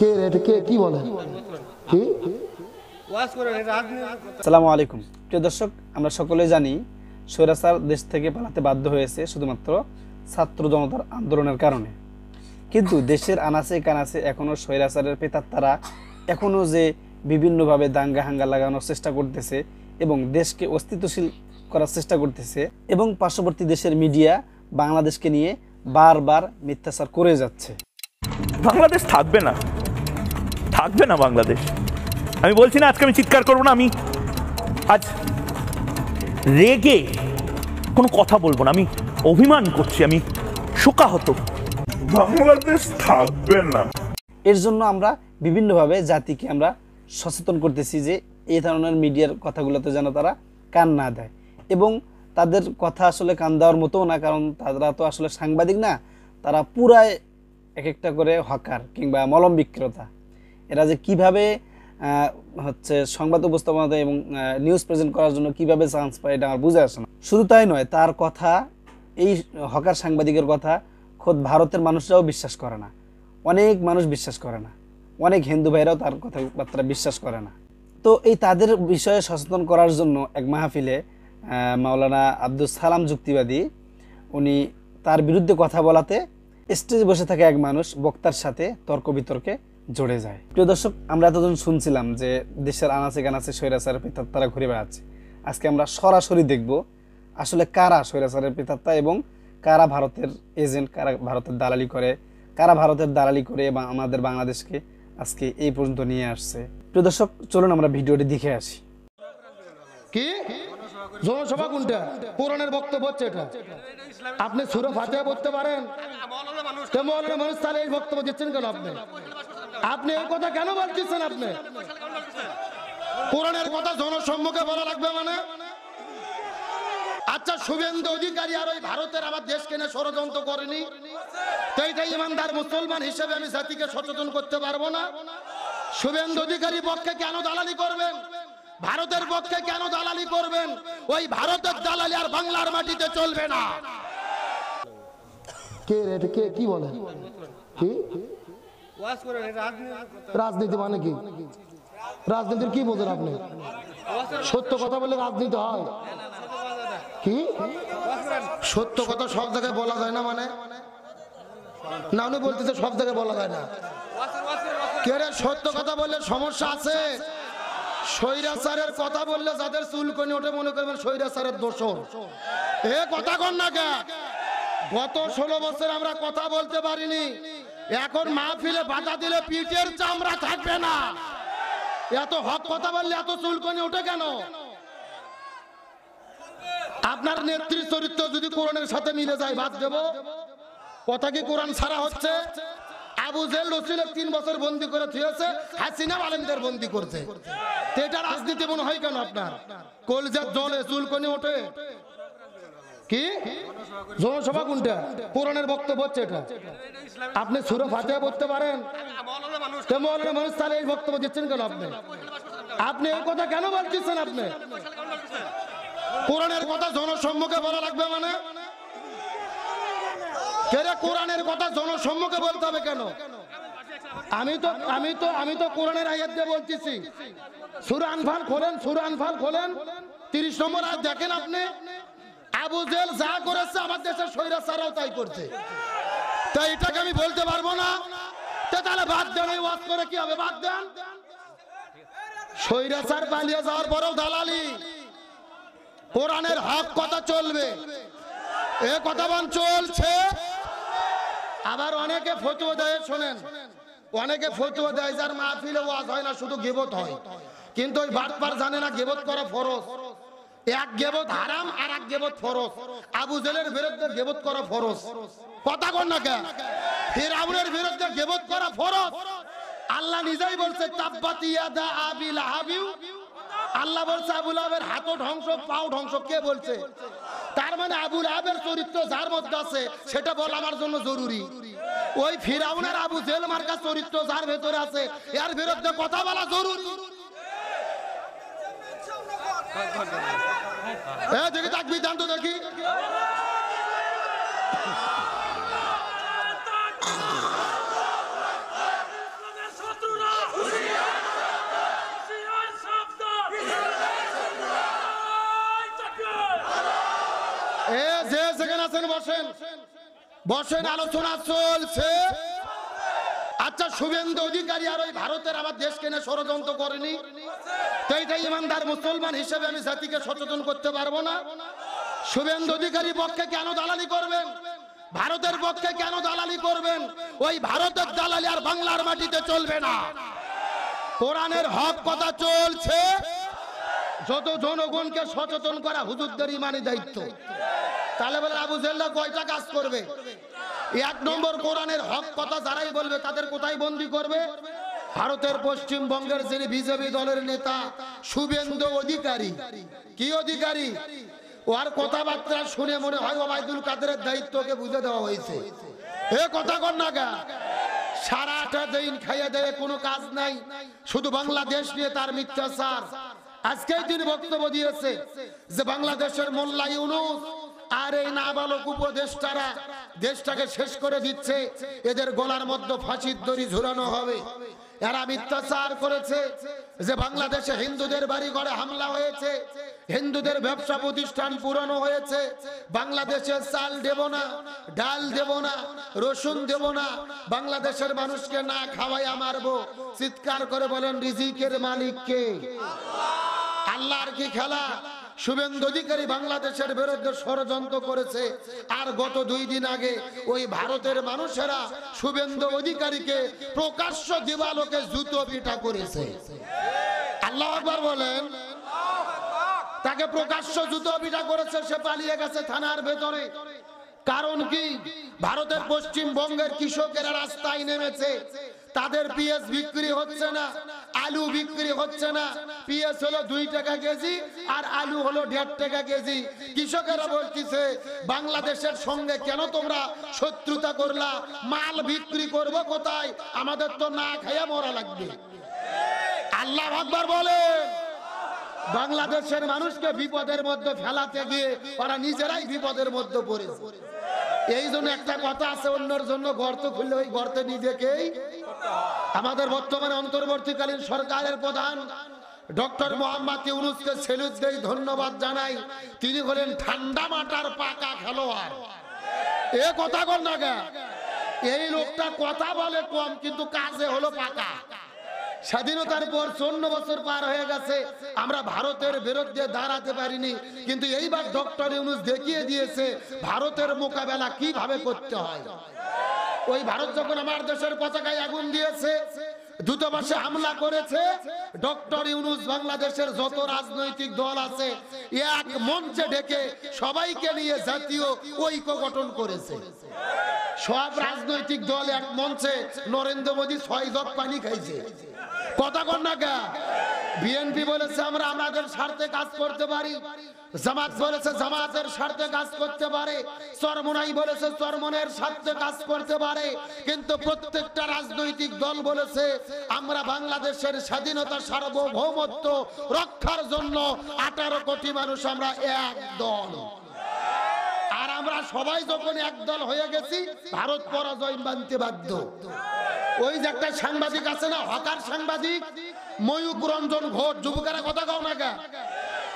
কে রে কে কি বলে কি? আসসালামু আলাইকুম প্রিয় দর্শক, আমরা সকলে জানি স্বৈরাচার দেশ থেকে পালাতে বাধ্য হয়েছে শুধুমাত্র ছাত্র জনতার আন্দোলনের কারণে। কিন্তু দেশের আনাচে কানাচে এখনো স্বৈরাচারের প্রেতাত্মারা এখনো যে বিভিন্নভাবে দাঙ্গা হাঙ্গা লাগানোর চেষ্টা করতেছে এবং দেশকে অস্তিত্বশীল করার চেষ্টা করতেছে, এবং পার্শ্ববর্তী দেশের মিডিয়া বাংলাদেশকে নিয়ে বারবার মিথ্যাচার করে যাচ্ছে। বাংলাদেশ থাকবে না, থাকবে না বাংলাদেশ। আমি বলছি না আজকে আমি চিৎকার করবো না, আমি আজ রেগে কোনো কথা বলবো না, আমি অভিমান করছি, আমি শোকাহত। বাংলাদেশ থাকবে না। এর জন্য আমরা বিভিন্নভাবে জাতিকে আমরা সচেতন করতেছি যে এই ধরনের মিডিয়ার কথাগুলোতে যেন তারা কান না দেয়, এবং তাদের কথা আসলে কান দেওয়ার মতোও না, কারণ তারা তো আসলে সাংবাদিক না, তারা পুরাই এক একটা করে হকার কিংবা মলম বিক্রেতা। এরা যে কিভাবে হচ্ছে সংবাদ উপস্থাপনা এবং নিউজ প্রেজেন্ট করার জন্য কিভাবে চান্স পায় এটা আমার বুঝে আসে না। শুধু তাই নয়, তার কথা, এই হকার সাংবাদিকের কথা খোদ ভারতের মানুষরাও বিশ্বাস করে না, অনেক মানুষ বিশ্বাস করে না, অনেক হিন্দু ভাইরাও তার কথাবার্তা বিশ্বাস করে না। তো এই তাদের বিষয়ে সচেতন করার জন্য এক মাহফিলে মাওলানা আব্দুল সালাম যুক্তিবাদী উনি তার বিরুদ্ধে কথা বলাতে স্টেজে বসে থাকা এক মানুষ বক্তার সাথে তর্ক বিতর্কে জড়ে যায়। প্রিয় দর্শক, আমরা এতদিন শুনছিলাম যে দেশের আনাচে কানাচে স্বৈরাচারের প্রেতাত্মারা ঘুরে বেড়াচ্ছে। আজকে আমরা সরাসরি দেখব আসলে কারা স্বৈরাচারের প্রেতাত্মা এবং কারা ভারতের এজেন্ট, কারা ভারতের দালালি করে, কারা ভারতের দালালি করে এবং আমাদের বাংলাদেশকে আজকে এই পর্যন্ত নিয়ে আসছে। প্রিয় দর্শক, চলুন আমরা ভিডিওটি দেখে আসি। কি জনসভা কোনটা? কোরআনের বক্তব্য হচ্ছে এটা। আপনি সূরা ফাতিহা পড়তে পারেন? মৌলানা মানুষ তাহলে এই বক্তব্য দিচ্ছেন কেন? আপনি এই কথা কেন বলতেছেন? আপনি কোরআনের কথা জনসম্মুখে বলা লাগবে মানে? আচ্ছা, শুভেন্দু অধিকারী আর ওই ভারতের আমার দেশকে নিয়ে ষড়যন্ত্র করেনি? তো এইটাই ইমানদার মুসলমান হিসেবে আমি জাতিকে সচেতন করতে পারবো না? শুভেন্দু অধিকারী পক্ষে কেন দালালি করবেন? ভারতের পক্ষে কেন দালালি করবেন? ওই ভারতের দালালি আর বাংলার মাটিতে চলবে না। কে রে কে কি বলে কি? রাজনীতি মানে কি? রাজনীতির কি বোঝেন আপনি? সত্য কথা বলে রাজনীতি হয় কি? সত্য কথা সব জায়গায় বলা যায় না মানে? না, উনি বলতেছে সব জায়গায় বলা যায় না। কে রে, সত্য কথা বললে সমস্যা আছে। স্বৈরাচারের কথা বললে যাদের চুলকনি ওঠে মনে করবেন স্বৈরাচারের দোষর। এ কথা কন না কে? গত 16 বছর আমরা কথা বলতে পারিনি, এখন মাহফিলে বাধা দিলে পিঠের চামড়া থাকবে না। এত হক কথা বললে এত চুলকনি ওঠে কেন? আপনার নেত্রী চরিত্র যদি কোরআনের সাথে মিলে যায় বাদ দেব। কথা কি কোরআন ছাড়া হচ্ছে? আবু জেল রসুলের 3 বছর বন্দী করে থুয়েছে, হাসিনা আলেমদের বন্দী করছে। এটা রাজনীতি মনে হয় কেন আপনার? কলজার জলে চুলকনি ওঠে কি? জনসভা কোনটা? কোরআনের বক্তব্য হচ্ছে এটা। আপনি সূরা ফাতিহা পড়তে পারেন? মৌলানা মানুষ তাহলে এই বক্তব্য দিচ্ছেন কেন? আপনি এই কথা কেন বলতেছেন? আপনি কোরআনের কথা জনসম্মুখে বলা লাগবে মানে? কোরআনের কথা জনসম্মুখে বলতে হবে কেন? আমি তো কোরআনের আয়াত দিয়ে বলতেছি। সূরা আনফাল খোলেন, সূরা আনফাল খোলেন, 30 নম্বর আয়াত দেখেন। আপনি আবু জেল যা করেছে আমার দেশের স্বৈরাচারও তাই করছে। তো এটাকে আমি বলতে পারবো না? তাহলে বাদ দেন, এই ওয়াজ করে কি হবে? বাদ দেন। স্বৈরাচার পালিয়ে যাওয়ার পরেও দালালি। কোরআনের হক কথা চলবে, এ কথা বান চলছে। আবার অনেকে ফতোয়া দেয়, শোনেন, অনেকে ফতোয়া দেয় যার মাহফিলে ওয়াজ হয় না, শুধু গীবত হয়। কিন্তু ওই বাটপার জানে না গীবত করা ফরজ। এক গীবত হারাম আর এক গীবত ফরজ। আবু জেলের বিরুদ্ধে গীবত করা ফরজ। কথা কন না কে? ফিরআউনের বিরুদ্ধে গীবত করা ফরজ। আল্লাহ নিজেই বলছে তাব্বাত ইয়াদা আবি লাহাবি। আল্লাহ বলছে আবু লাহাবের হাতও ধ্বংস, পাও ধ্বংস। কে বলছে? তার মানে আবু লাহাবের চরিত্র যার মধ্যে আছে সেটা বলা আমার জন্য জরুরি। ওই ফিরআউনের আবু জেল মার্কা চরিত্র যার ভেতরে আছে এর বিরুদ্ধে কথা বলা জরুরি। দেখি তাকবীর দেন তো দেখি। আছেন বসেন, বসেন, আলোচনা চলছে। আচ্ছা, শুভেন্দু অধিকারী আর ওই ভারতের আমার দেশকে নিয়ে ষড়যন্ত্র করেনি? তো এইটা ইমানদার মুসলমান হিসেবে আমি জাতিকে সচেতন করতে পারবো না? শুভেন্দু অধিকারী পক্ষে কেন দালালি করবেন? ভারতের পক্ষে কেন দালালি করবেন? ওই ভারতের দালালি আর বাংলার মাটিতে চলবে না। কোরআনের হক কথা চলছে। যত জনগণকে সচেতন করা হুজুরদের ইমানি দায়িত্ব। তাহলে বলে আবু জেল্লা কয়টা কাজ করবে? এক নম্বর, কোরআনের হক কথা যারাই বলবে তাদের কোথায় বন্দী করবে? ভারতের পশ্চিমবঙ্গের যিনি বিজেপি দলের নেতা শুভেন্দু অধিকারী, কি অধিকারী, ওর কথাবার্তা শুনে মনে হয় ওবায়দুল কাদেরের দায়িত্বকে বুঝে দেওয়া হয়েছে। এ কথা কর না গা, সারাটা দিন খাইয়ে দেয়, কোনো কাজ নাই, শুধু বাংলাদেশ নিয়ে তার মিথ্যাচার। আজকে তিনি বক্তব্য দিয়েছে যে বাংলাদেশের মোল্লা ইউনূস আর এই নাবালক উপদেষ্টারা দেশটাকে শেষ করে দিচ্ছে, এদের গলার মধ্যে ফাঁসির দড়ি ঝুলানো হবে। এরা মিথ্যাচার করেছে যে বাংলাদেশে হিন্দুদের বাড়ি ঘরে হামলা হয়েছে, হিন্দুদের ব্যবসা প্রতিষ্ঠান পুরানো হয়েছে, বাংলাদেশে চাল দেব না, ডাল দেব না, রসুন দেব না, বাংলাদেশের মানুষকে না খাওয়াইয়া মারবো। চিৎকার করে বলেন, রিজিকের মালিক কে? আল্লাহর কি খেলা? শুভেন্দু অধিকারী বাংলাদেশের বিরুদ্ধে ষড়যন্ত্র করেছে, আর গত 2 দিন আগে ওই ভারতের মানুষেরা শুভেন্দু অধিকারীকে প্রকাশ্য দিবালোকে জুতো পিটা করেছে। আল্লাহু আকবার বলেন। তাকে প্রকাশ্য জুতো পিটা করেছে, সে পালিয়ে গেছে থানার ভেতরে। কারণ কি? ভারতের পশ্চিমবঙ্গের কৃষকেরা রাস্তায় নেমেছে, তাদের পেঁয়াজ বিক্রি হচ্ছে না, আলু বিক্রি হচ্ছে না। পেঁয়াজ হলো 2 টাকা কেজি আর আলু হলো 1.5 টাকা কেজি। কৃষকেরা বলতেছে, বাংলাদেশের সঙ্গে কেন তোমরা শত্রুতা করলা? মাল বিক্রি করবো কোথায়? আমাদের তো না খাইয়া মরা লাগবে। আল্লাহু আকবার বলেন। বাংলাদেশের মানুষকে বিপদের মধ্যে ফেলাতে গিয়ে ওরা নিজেরাই বিপদের মধ্যে পড়েছে। এই জন্য একটা কথা আছে, অন্যের জন্য গর্ত খুললে ওই গর্তে নিজেকেই। আমাদের বর্তমানে অন্তর্বর্তীকালীন সরকারের প্রধান ডক্টর মোহাম্মদ ইউনূসকে সেলুট দেই, ধন্যবাদ জানাই। তিনি হলেন ঠান্ডা মাথার পাকা খেলোয়াড়। এ কথা বল না গা, এই লোকটা কথা বলে কম কিন্তু কাজে হলো পাকা। স্বাধীনতার পর 54 বছর পার হয়ে গেছে, আমরা ভারতের বিরুদ্ধে দাঁড়াতে পারিনি, কিন্তু এইবার ডক্টর ইউনূস দেখিয়ে দিয়েছে ভারতের মোকাবেলা কিভাবে করতে হয়। ওই ভারত যখন আমার দেশের পতাকায় আগুন দিয়েছে, দূতাবাসে হামলা করেছে, ডক্টর ইউনূস বাংলাদেশের যত রাজনৈতিক দল আছে এক মঞ্চে ডেকে সবাইকে নিয়ে জাতীয় ঐক্য গঠন করেছে। সব রাজনৈতিক দল এক মঞ্চে নরেন্দ্র মোদী 6 জগ পানি খাইছে। কথা কর না গা। বিএনপি বলেছে আমরা আমাদের স্বার্থে কাজ করতে পারি, জামাত বলেছে জামাতের স্বার্থে কাজ করতে পারে, চরমোনাই বলেছে চরমনের স্বার্থে কাজ করতে পারে, কিন্তু প্রত্যেকটা রাজনৈতিক দল বলেছে আমরা বাংলাদেশের স্বাধীনতা সার্বভৌমত্ব রক্ষার জন্য 18 কোটি মানুষ আমরা এক দল। আর আমরা সবাই যখন এক দল হয়ে গেছি, ভারত পরাজয় মানতে বাধ্য। ওই যে একটা সাংবাদিক আছে না, হকার সাংবাদিক ময়ূক রঞ্জন ঘোষ, যুবকেরা কথা কও না গা,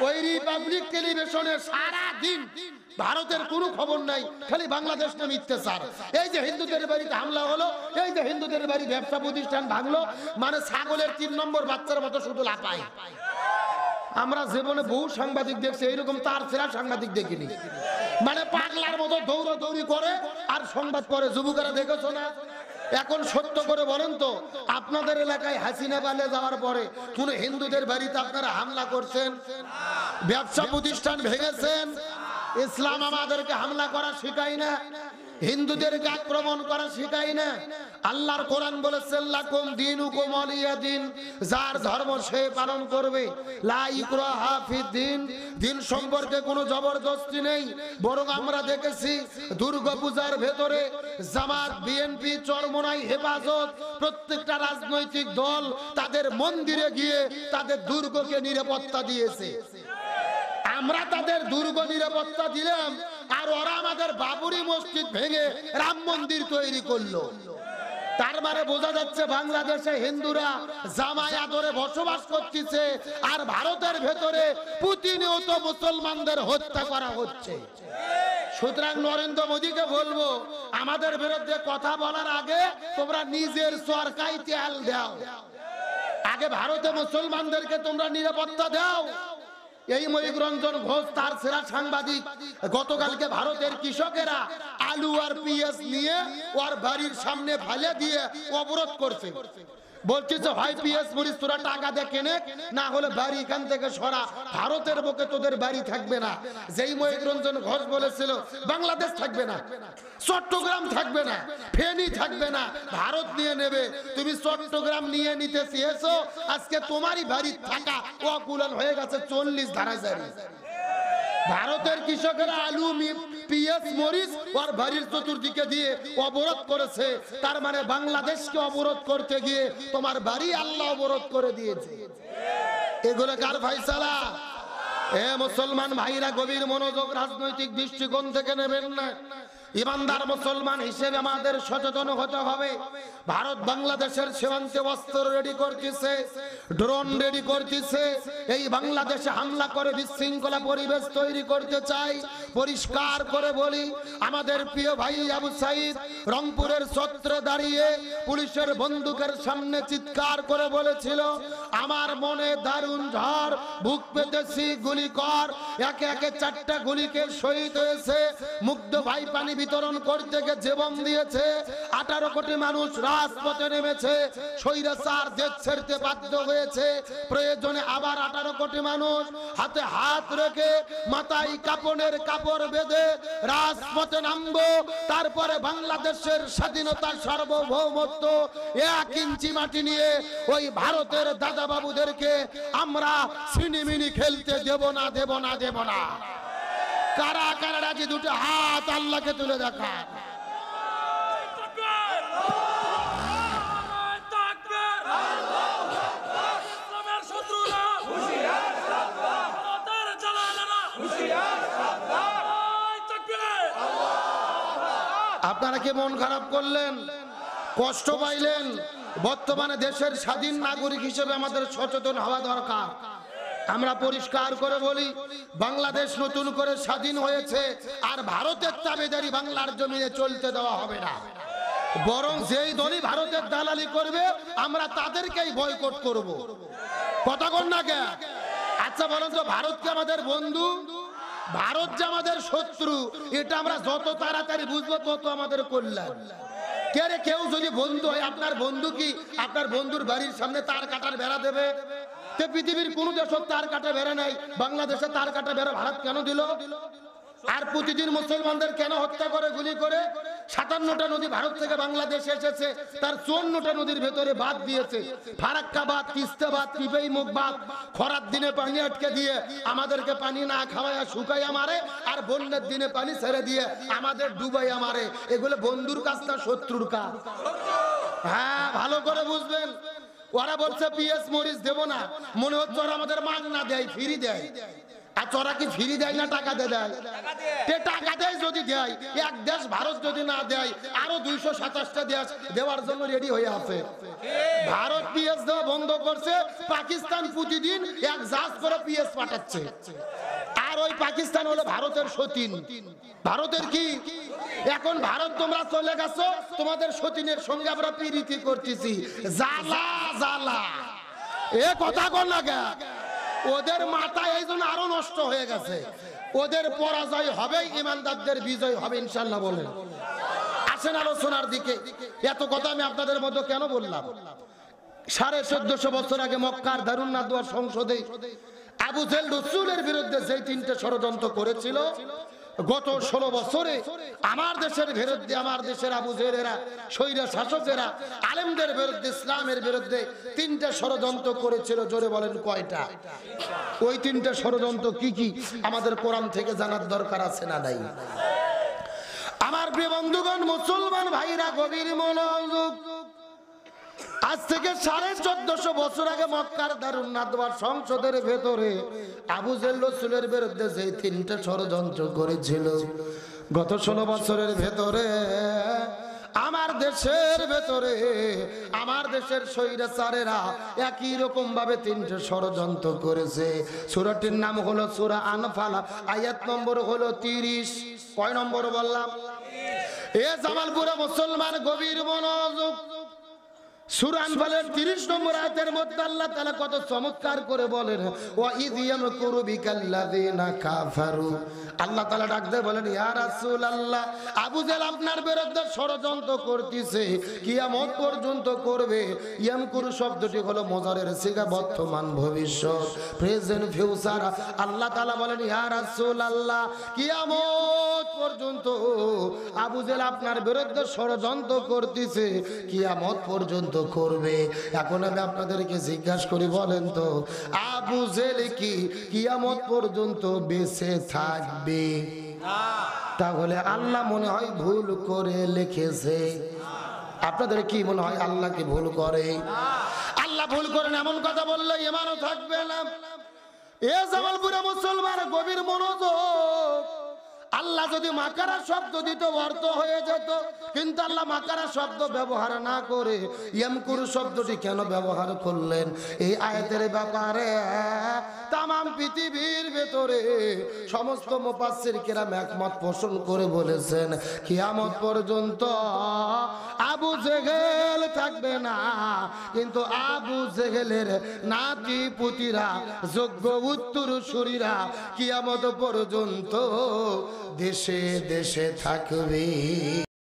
ওই রিপাবলিক টেলিভিশনে সারা দিন ভারতের কোনো খবর নাই, খালি বাংলাদেশ নিয়ে মিথ্যাচার। এই যে হিন্দুদের বাড়িতে হামলা হলো, এই যে হিন্দুদের বাড়ি ব্যবসা প্রতিষ্ঠান ভাঙলো, মানে ছাগলের 3 নম্বর বাচ্চার মতো শুধু লাপায়। আমরা জীবনে বহু সাংবাদিক দেখছি, এইরকম তার ফেরা সাংবাদিক দেখিনি। মানে পাগলার মতো দৌড়াদৌড়ি করে আর সংবাদ করে। যুবকেরা দেখেছো না? এখন সত্য করে বলেন তো, আপনাদের এলাকায় হাসিনা পালিয়ে যাওয়ার পরে কোন হিন্দুদের বাড়িতে আপনারা হামলা করছেন, ব্যবসা প্রতিষ্ঠান ভেঙেছেন? ইসলাম আমাদেরকে হামলা করা শেখায় না, হিন্দুদেরকে আক্রমণ করা শেখায় না। আল্লাহর কোরআন বলেছে লাকুম দীনুকুম ওয়ালিয়া দিন, যার ধর্ম সে পালন করবে। লা ইকরাহা ফিদ্দিন, দিন সম্পর্কে কোনো জবরদস্তি নেই। বরং আমরা দেখেছি দুর্গাপূজার ভেতরে জামাত, বিএনপি, চরমোনাই, হেফাজত, প্রত্যেকটা রাজনৈতিক দল তাদের মন্দিরে গিয়ে তাদের দুর্গকে নিরাপত্তা দিয়েছে। আমরা তাদের দুর্গ নিরাপত্তা দিলাম, আর ওরা আমাদের বাবরি মসজিদ ভেঙে রাম মন্দির তৈরি করলো। তার মানে বোঝা যাচ্ছে বাংলাদেশে হিন্দুরা জামাই আদরে বসবাস করতেছে, আর ভারতের ভেতরে প্রতিনিয়ত মুসলমানদের হত্যা করা হচ্ছে। সুতরাং নরেন্দ্র মোদীকে বলবো, আমাদের বিরুদ্ধে কথা বলার আগে তোমরা নিজের সরকারি তেল দাও, আগে ভারতে মুসলমানদেরকে তোমরা নিরাপত্তা দাও। এই ময়ূক রঞ্জন ঘোষ তার সেরা সাংবাদিক, গতকালকে ভারতের কৃষকেরা আলু আর পিএস নিয়ে ওর বাড়ির সামনে ফেলে দিয়ে অবরোধ করছে। বলছে যে হয় পিএস মরিচ তোরা টাকা দিয়ে কেনে, না হলে বাড়ি এখান থেকে সরা, ভারতের বুকে তোদের বাড়ি থাকবে না। যেই ময়ূক রঞ্জন ঘোষ বলেছিল বাংলাদেশ থাকবে না, চট্টগ্রাম থাকবে না, ফেনী থাকবে না, ভারত নিয়ে নেবে। তুমি চট্টগ্রাম নিয়ে নিতে চেয়েছো, আজকে তোমারই বাড়ি থাকা অকুলান হয়ে গেছে 40 ধারা জারি। ভারতের কৃষকেরা আলু পিএস মরিচ আর বাড়ির চতুর্দিকে দিয়ে অবরোধ করেছে, তার মানে বাংলাদেশকে অবরোধ করতে গিয়ে তোমার বাড়ি আল্লাহ অবরোধ করে দিয়েছে। এগুলো কার ফায়সালা? এ মুসলমান ভাইরা গভীর মনোযোগ, রাজনৈতিক দৃষ্টিকোণ থেকে নেবেন না। ইমানদার মুসলমান হিসেবে আমাদের সচেতন হতে হবে। ভারত বাংলাদেশের সীমান্তে অস্ত্র রেডি করতেছে, ড্রোন রেডি করতেছে, এই বাংলাদেশে হামলা করে বিশৃঙ্খলা পরিবেশ তৈরি করতে চাই। পরিষ্কার করে বলি, আমাদের প্রিয় ভাই আবু সাইদ রংপুরের ছত্রে দাঁড়িয়ে পুলিশের বন্দুকের সামনে চিৎকার করে বলেছিল, আমার মনে দারুণ ঝড়, বুক পেতেছি, গুলি কর। একে একে 4টা গুলিকে শহীদ হয়েছে। মুগ্ধ ভাই পানি বিতরণ করতে গিয়ে জীবন দিয়েছে। 18 কোটি মানুষ রাজপথে নেমেছে, স্বৈরাচার দেশ ছেড়তে বাধ্য হয়েছে। প্রয়োজনে আবার 18 কোটি মানুষ হাতে হাত রেখে মাথায় কাপড়ের কাপড় বেঁধে রাজপথে নামবো। তারপরে বাংলাদেশের স্বাধীনতা, সার্বভৌমত্ব 1 ইঞ্চি মাটি নিয়ে ওই ভারতের দাদা বাবুদেরকে আমরা ছিনিমিনি খেলতে দেব না, দেব না, দেব না। কারা কারা রাজি? দুটো হাত আল্লাহকে তুলে দেখা। আপনারা কি মন খারাপ করলেন, কষ্ট পাইলেন? বর্তমানে দেশের স্বাধীন নাগরিক হিসেবে আমাদের সচেতন হওয়া দরকার। আমরা পরিষ্কার করে বলি, বাংলাদেশ নতুন করে স্বাধীন হয়েছে, আর ভারতের তাবেদারি বাংলার জমিনে চলতে দেওয়া হবে না। বরং যেই দলই ভারতের দালালি করবে আমরা তাদেরকেই বয়কট করব। কথা কন না কে? আচ্ছা বলেন তো, ভারত কি আমাদের বন্ধু? ভারত যে আমাদের শত্রু, এটা আমরা যত তাড়াতাড়ি বুঝবো তত আমাদের কল্যাণ। কেউ যদি বন্ধু হয়, আপনার বন্ধু কি আপনার বন্ধুর বাড়ির সামনে তার কাটার বেড়া দেবে? পৃথিবীর কোন দেশের তার কাটা বেড়া নাই, বাংলাদেশে তার কাটা বেড়া ভারত কেন দিল? আর প্রতিদিন মুসলমানদের কেন হত্যা করে, গুলি করে? 57টা নদী ভারত থেকে বাংলাদেশে এসেছে, তার 54টা নদীর ভেতরে বাঁধ দিয়েছে। ফারাক্কা বাঁধ, তিস্তা বাঁধ, পিপেই মুখ বাঁধ। খরার দিনে পানি আটকে দিয়ে আমাদেরকে পানি না খাওয়াইয়া শুকাইয়া মারে, আর বন্যার দিনে পানি ছেড়ে দিয়ে আমাদের ডুবাইয়া মারে। এগুলো বন্ধুর কাজ না শত্রুর কাজ? হ্যাঁ, ভালো করে বুঝবেন। ওরা বলছে পিএস মরিচ দেব না, মনে হচ্ছে ওরা আমাদের মাগনা দেয়, ফ্রি দেয়। আর ওরা কি ফ্রি দেয় না টাকা দেয়? টাকা দেয়। যদি দেয়, এক দেশ ভারত যদি না দেয়, আরো 227টা দেশ দেওয়ার জন্য রেডি হয়ে আছে। ভারত পিএস দেওয়া বন্ধ করছে, পাকিস্তান প্রতিদিন 1 জাহাজ করে পিএস পাঠাচ্ছে। আর ওই পাকিস্তান হলো ভারতের সতীন। ভারতের কি এখন? ভারত তোমরা চলে গেছো, তোমাদের সতীনের সঙ্গে আমরা প্রীতি করতেছি। জ্বালা জ্বালা, এ কথা কর না কে? ওদের মাথায় এই জন্য আরো নষ্ট হয়ে গেছে। ওদের পরাজয় হবে, ইমানদারদের বিজয় হবে ইনশাল্লাহ। বলেন, আসেন আলোচনার দিকে। এত কথা আমি আপনাদের মধ্যে কেন বললাম? 1450 বছর আগে মক্কার দারুন নাদওয়া সংসদে আবু জেহেল রাসূলের বিরুদ্ধে যে 3টে ষড়যন্ত্র করেছিল, গত 16 বছরে আমার দেশের বিরুদ্ধে, আমার দেশের আবু জেহেলেরা, স্বৈরা শাসকেরা আলেমদের বিরুদ্ধে, ইসলামের বিরুদ্ধে 3টে ষড়যন্ত্র করেছিল। জোরে বলেন কয়টা? ওই 3টে ষড়যন্ত্র কি কি আমাদের কোরআন থেকে জানার দরকার আছে না নাই? আমার প্রিয় বন্ধুগণ, মুসলমান ভাইরা গভীর মনোযোগ। আজ থেকে 1450 বছর আগে মক্কার দারুন নাদওয়া সংসদের ভেতরে আবু জেহেল রাসূলের বিরুদ্ধে যে 3টে ষড়যন্ত্র করেছিল, গত 16 বছরের ভেতরে আমার দেশের ভেতরে আমার দেশের স্বৈরাচারেরা একই রকম ভাবে তিনটে ষড়যন্ত্র করেছে। সূরাটির নাম হলো সূরা আনফাল, আয়াত নম্বর হলো 30। কয় নম্বর বললাম? এ জামালপুরে মুসলমান গভীর মনোযোগ। সূরা আনফালের 30 নম্বর আয়াতের মধ্যে আল্লাহ তাআলা কত চমৎকার করে বলেন, ওয়া ইয ইয়ামকুরু বিকাল্লাযিনা কাফারু। আল্লাহ তাআলা ডাক দিয়ে বলেন, ইয়া রাসূলুল্লাহ, আবু জেহেল আপনার বিরুদ্ধে ষড়যন্ত্র করতেছে, কিয়ামত পর্যন্ত করবে। ইয়ামকুরু শব্দটি হলো মুজারের সিগা, বর্তমান ভবিষ্যৎ, প্রেজেন্ট ফিউচার। আল্লাহ তাআলা বলেন, ইয়া রাসূলুল্লাহ, কিয়ামত পর্যন্ত আবু জেহেল আপনার বিরুদ্ধে ষড়যন্ত্র করতেছে, কিয়ামত পর্যন্ত করবে। এখন আমি আপনাদেরকে জিজ্ঞাসা করি, বলেন তো আবু জেহেল কি কিয়ামত পর্যন্ত বেঁচে থাকবে? তাহলে আল্লাহ মনে হয় ভুল করে লিখেছে। আপনাদের কি মনে হয় আল্লাহ কি ভুল করে? আল্লাহ ভুল করেন এমন কথা বললে ঈমানও থাকবে না। এ জামালপুরে মুসলমান গভীর মনোযোগ। আল্লাহ যদি মাকারা শব্দ দিত অর্থ হয়ে যেত, কিন্তু আল্লাহ মাকারা শব্দ ব্যবহার না করে ইয়ামকুরু শব্দটি কেন ব্যবহার করলেন? এই আয়াতের ব্যাপারে তামাম পৃথিবীর ভেতরে সমস্ত মুফাসসির কেরাম একমত পোষণ করে বলেছেন, কিয়ামত পর্যন্ত আবু জেহেল থাকবে না, কিন্তু আবু জেহেলের নাতি পুতিরা, যোগ্য উত্তরসূরিরা কিয়ামত পর্যন্ত দেশে দেশে থাকবে।